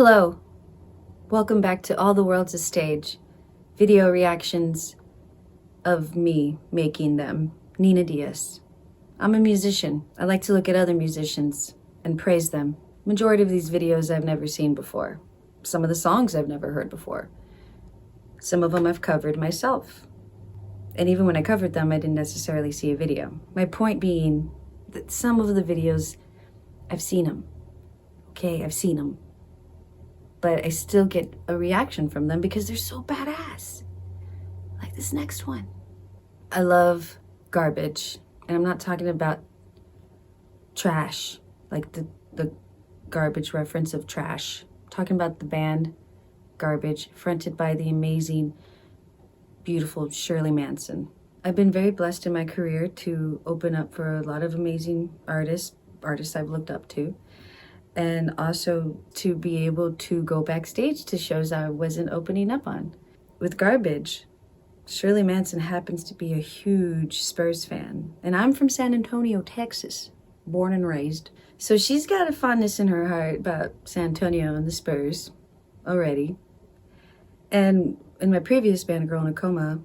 Hello, welcome back to All the World's a Stage, video reactions of me making them, Nina Diaz. I'm a musician. I like to look at other musicians and praise them. Majority of these videos I've never seen before. Some of the songs I've never heard before. Some of them I've covered myself. And even when I covered them, I didn't necessarily see a video. My point being that some of the videos, I've seen them. Okay, I've seen them. But I still get a reaction from them because they're so badass. Like this next one. I love garbage. And I'm not talking about trash, like the garbage reference of trash. I'm talking about the band Garbage, fronted by the amazing, beautiful Shirley Manson. I've been very blessed in my career to open up for a lot of amazing artists I've looked up to. And also to be able to go backstage to shows I wasn't opening up on. With Garbage, Shirley Manson happens to be a huge Spurs fan. And I'm from San Antonio, Texas, born and raised. So she's got a fondness in her heart about San Antonio and the Spurs already. And in my previous band, Girl in a Coma,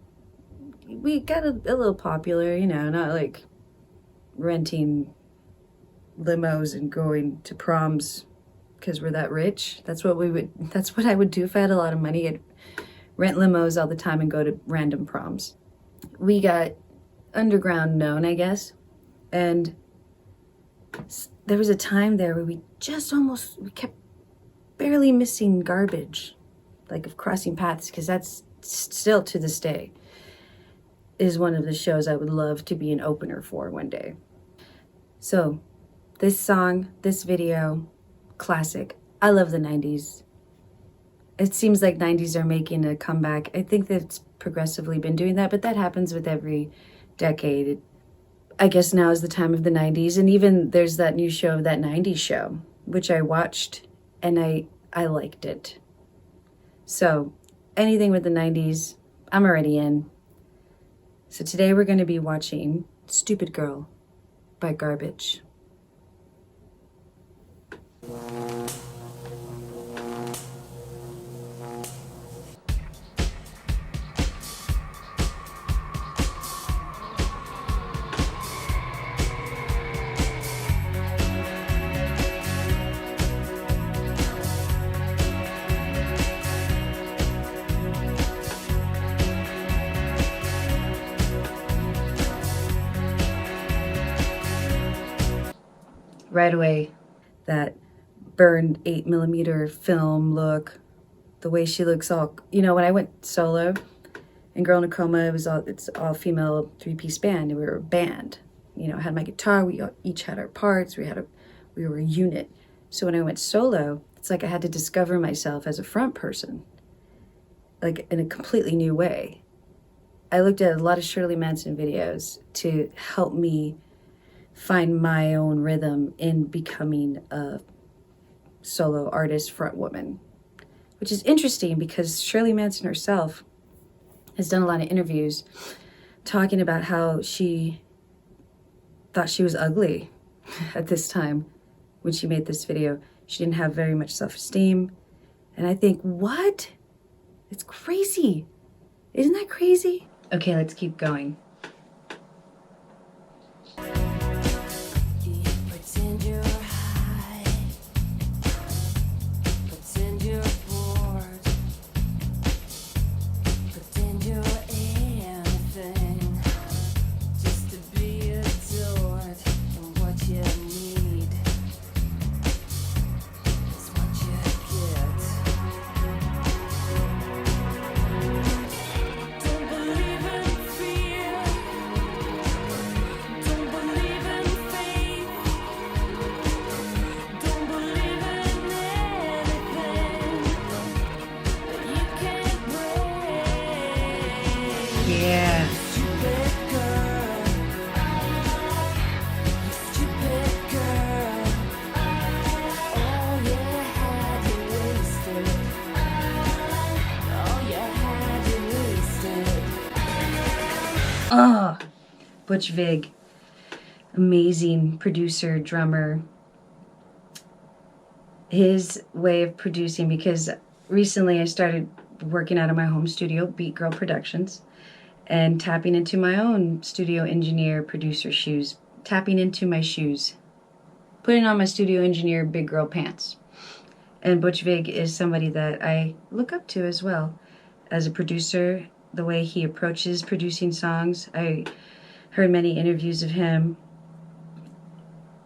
we got a little popular, you know, not like renting limos and going to proms because we're that rich. That's what I would do if I had a lot of money. I'd rent limos all the time and go to random proms. We got underground known, I guess. And there was a time there where we kept barely missing Garbage, like of crossing paths, because that's still to this day is one of the shows I would love to be an opener for one day. So this song, this video, classic. I love the 90s. It seems like 90s are making a comeback. I think that it's progressively been doing that, but that happens with every decade. I guess now is the time of the 90s, and even there's that new show, That 90s Show, which I watched, and I liked it. So anything with the 90s, I'm already in. So today we're going to be watching Stupid Girl by Garbage. Right away, that burned 8mm film look, the way she looks all, you know, when I went solo in Girl in a Coma, it's all female 3-piece band, and we were a band. You know, I had my guitar, we each had our parts, we were a unit. So when I went solo, it's like I had to discover myself as a front person, like in a completely new way. I looked at a lot of Shirley Manson videos to help me find my own rhythm in becoming a solo artist front woman, which is interesting because Shirley Manson herself has done a lot of interviews talking about how she thought she was ugly at this time when she made this video. She didn't have very much self-esteem. And I think, what? It's crazy. Isn't that crazy? Okay, let's keep going. Yeah. Oh, Butch Vig, amazing producer, drummer. his way of producing, because recently I started working out of my home studio, Beat Girl Productions, and tapping into my own studio engineer producer shoes, tapping into my shoes, putting on my studio engineer big girl pants. And Butch Vig is somebody that I look up to as well as a producer, the way he approaches producing songs. I heard many interviews of him,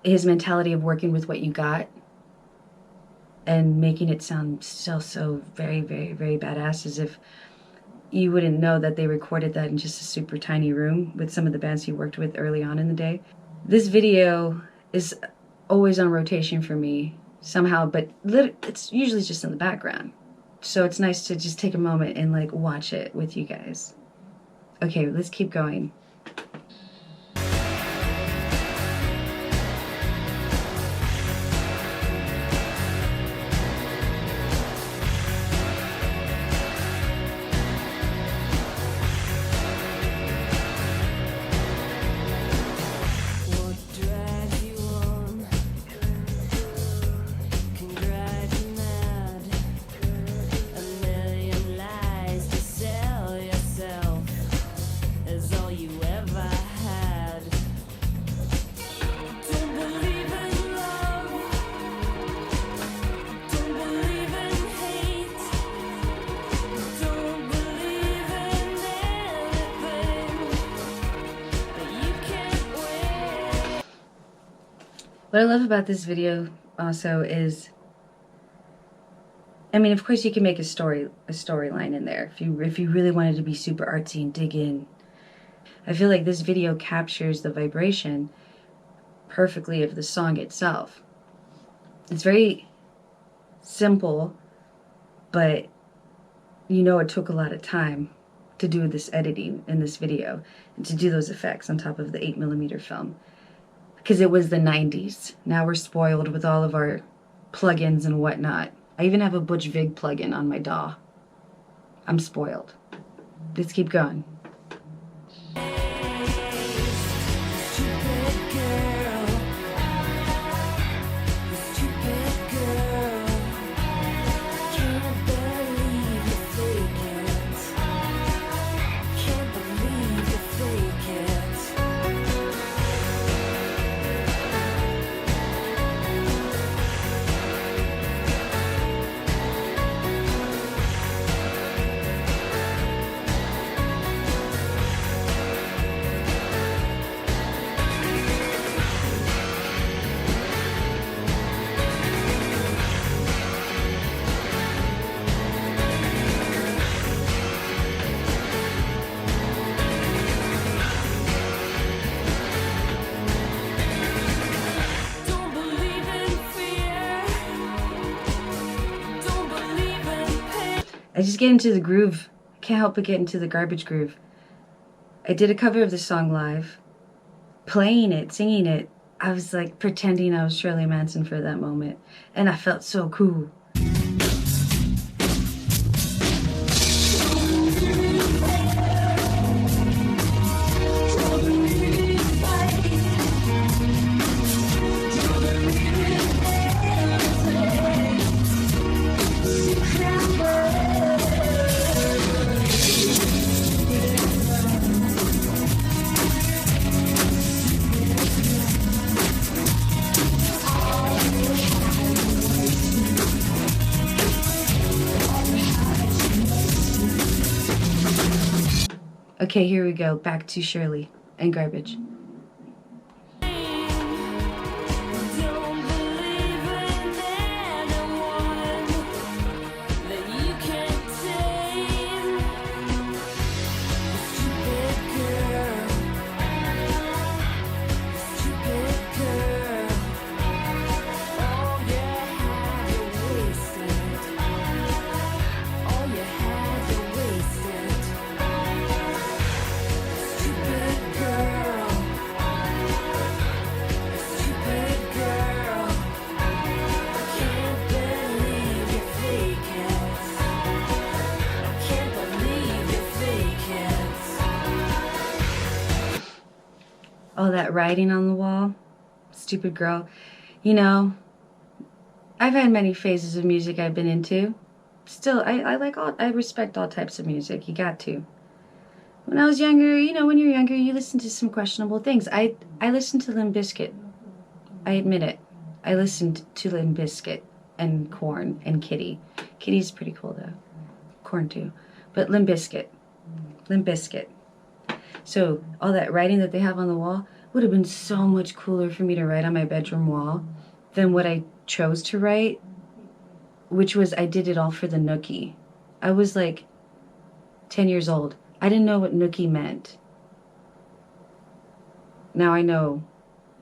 his mentality of working with what you got and making it sound so very, very, very badass, as if you wouldn't know that they recorded that in just a super tiny room with some of the bands he worked with early on in the day. This video is always on rotation for me somehow, but it's usually just in the background. So it's nice to just take a moment and like watch it with you guys. Okay, let's keep going. What I love about this video also is, I mean, of course you can make a storyline in there if you really wanted to be super artsy and dig in. I feel like this video captures the vibration perfectly of the song itself. It's very simple, but you know it took a lot of time to do this editing in this video and to do those effects on top of the 8mm film. Because it was the 90s. Now we're spoiled with all of our plugins and whatnot. I even have a Butch Vig plugin on my DAW. I'm spoiled. Let's keep going. I just get into the groove. I can't help but get into the garbage groove. I did a cover of the song live. Playing it, singing it, I was like pretending I was Shirley Manson for that moment. And I felt so cool. Okay, here we go. Back to Shirley and garbage. All that writing on the wall, stupid girl. You know, I've had many phases of music I've been into. Still, I respect all types of music. You got to. When I was younger, you know, when you're younger, you listen to some questionable things. I listened to Limp Bizkit. I admit it. I listened to Limp Bizkit and Korn and Kitty. Kitty's pretty cool though. Korn too. But Limp Bizkit. Limp Bizkit. So all that writing that they have on the wall would have been so much cooler for me to write on my bedroom wall than what I chose to write, which was I did it all for the nookie. I was like 10 years old. I didn't know what nookie meant. Now I know.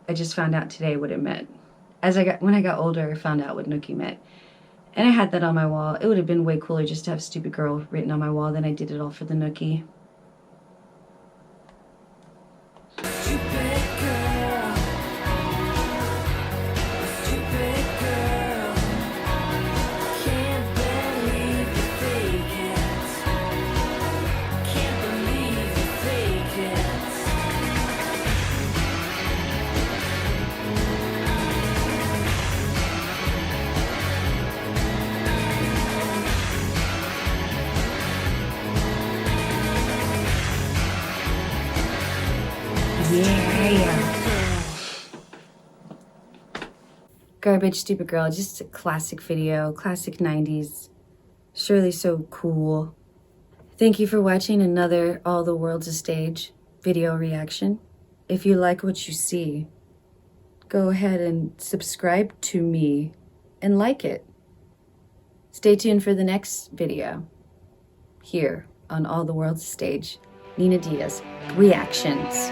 I just found out today what it meant. When I got older, I found out what nookie meant. And I had that on my wall. It would have been way cooler just to have Stupid Girl written on my wall than I did it all for the nookie. Yeah. Garbage, Stupid Girl, just a classic video, classic 90s. Surely so cool. Thank you for watching another All the World's a Stage video reaction. If you like what you see, go ahead and subscribe to me and like it. Stay tuned for the next video here on All the World's a Stage. Nina Diaz, Reactions.